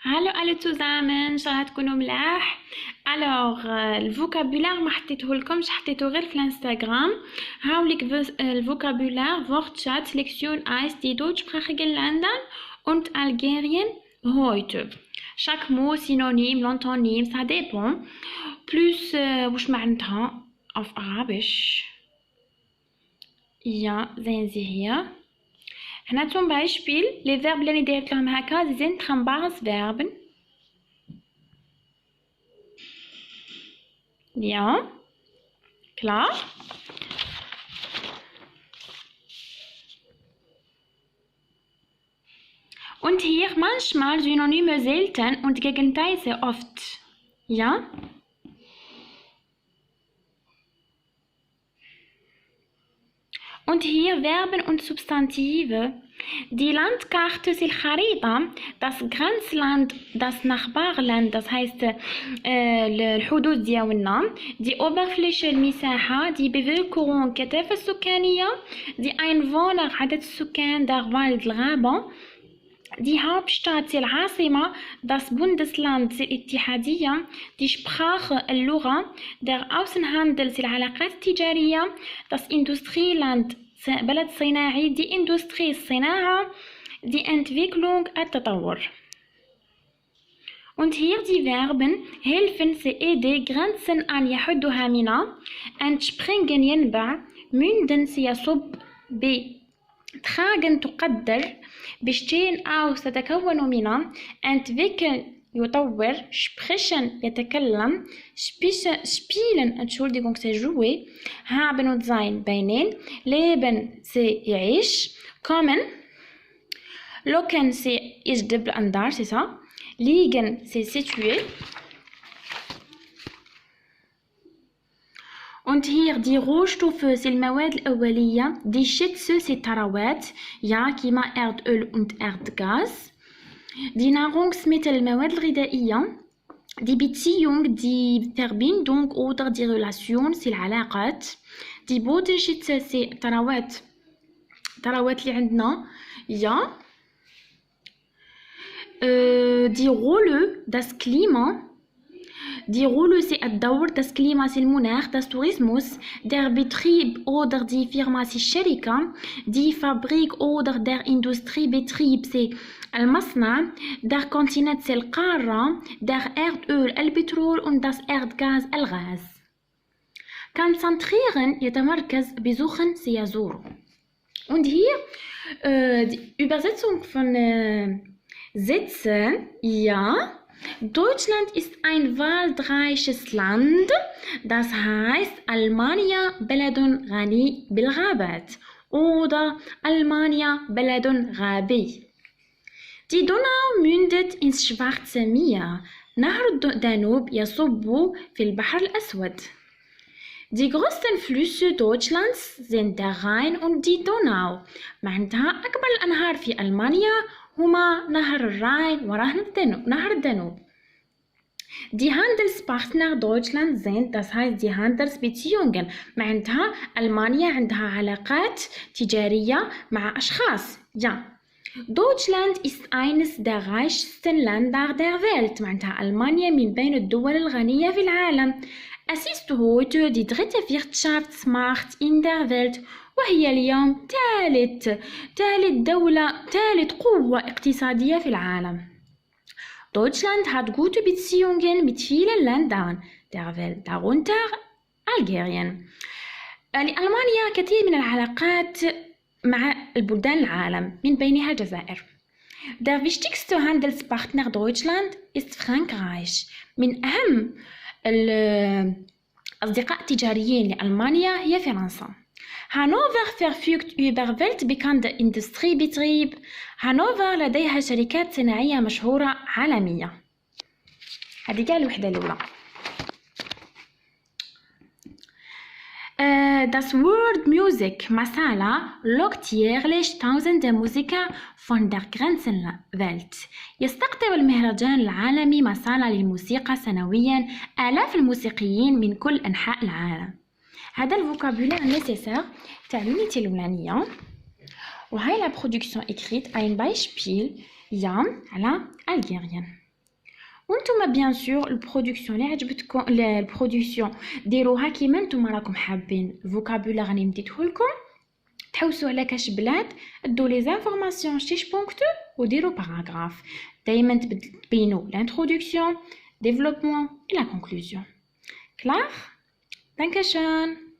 الو zusammen ان شاء الله تكونوا ملاح. الفوكابولار ما حطيته لكمش، حطيته غير في الانستغرام. هاوليك الفوكابولار Wortschatz Lektion 1 die Deutschsprachigen Länder und Algerien heute. Chaque mot synonyme, l'antonym, ça dépend. Plus وش معناتها auf Arabisch. Ja, sehen Sie hier. هنا zum Beispiel les verbes اللي درت لهم هكا sie sind trennbares Verben. Ja, klar. Und hier manchmal Synonyme selten und Gegenteil sehr oft. Ja? Und hier Verben und Substantive. Die Landkarte ist الخريطة. Das Grenzland, das Nachbarland, das heißt الحدود ديالنا. Die Oberfläche المساحة. Die Bevölkerung الكثافة السكانية. Die Einwohner عدد السكان. Der Wald الغابة. Die Hauptstadt العاصمة. Das Bundesland الاتحادية. Die Sprache اللغة. Der Außenhandel العلاقات التجارية. Das Industrieland بلد صناعي. Die Industrie الصناعة. Die Entwicklung التطور. Und hier die Verben helfen sie aider Grenzen an يحدها من entspringen ينبع münden يصب tragen تقدر bestehen aus تتكون من entwickeln يطور sprechen يتكلم spielen Entschuldigung c'est jouer haben und sein بينين leben c'est يعيش kommen locken c'est يجذب الأنظار c'est ça liegen c'est situer. Und hier die Rohstoffe sind المواد الأولية. Die Schätze sind ثروات ja كيما Erdöl und Erdgas. Die Nahrungsmittel المواد الغذائية. Die Beziehung die Verbindung oder die Relation sind العلاقات. Die Bodenschätze sind ثروات اللي عندنا ja. Die Rolle das Klima. Die Rolle c'est الدور, das Klima c'est المناخ, das Tourismus, der Betrieb oder die Firma c'est الشركة, die Fabrik oder der Industriebetrieb c'est المصنع, der Kontinent c'est القارة, der Erdöl البترول und das Erdgas الغاز. Konzentrieren يتمركز, besuchen c'est يزور. Und hier die Übersetzung von Sätzen, ja. Deutschland ist ein waldreiches Land, das heißt Almania بلد غني بالغابات oder Almania بلد غابي. Die Donau mündet ins Schwarze Meer. نهر الدانوب يصب في البحر الأسود. Die größten Flüsse Deutschlands sind der Rhein und die Donau. معناتها أكبر الأنهار في ألمانيا هما نهر الراين ونهر الدانوب. Die Handelspartner Deutschlands sind, das heißt die Handelsbeziehungen. معناتها ألمانيا عندها علاقات تجارية مع أشخاص. Ja. Deutschland ist eines der reichsten Länder der Welt. معناتها ألمانيا من بين الدول الغنية في العالم. Es ist heute die dritte Wirtschaftsmacht in der Welt. وهي اليوم ثالث قوة اقتصادية في العالم. Deutschland hat gute Beziehungen mit vielen Ländern der Welt, darunter Algerien. لألمانيا كثير من العلاقات مع البلدان العالم من بينها الجزائر. Der wichtigste Handelspartner Deutschland ist Frankreich. من أهم الأصدقاء التجاريين لألمانيا هي فرنسا. هانوفر verfügt über weltbekannte Industriebetrieb. هانوفر لديها شركات صناعية مشهورة عالمية. هذه كاع الوحدة الأولى. Das Wort Music مثلا lockt jährlich tausende Musiker von der ganzen Welt. يستقطب المهرجان العالمي مسالا للموسيقى سنويا آلاف الموسيقيين من كل أنحاء العالم. هذا الفوكابولير نيسيسير تاع اليونيتي الأولانية. وهاي لا برودكسيون إكريت ein Beispiel ja على Algerien. وانتم بيان سور البرودكسيون اللي عجبتكم البرودكسيون ديروها كيما نتوما راكم حابين. الفوكابولار راني مديته لكم، تحوسوا على كاش بلاد، دو لي زانفورماسيون شتيش بونكتو وديروا باراغراف. دائما تبينوا l'introduction, développement et la conclusion. Klar? Dankeschön.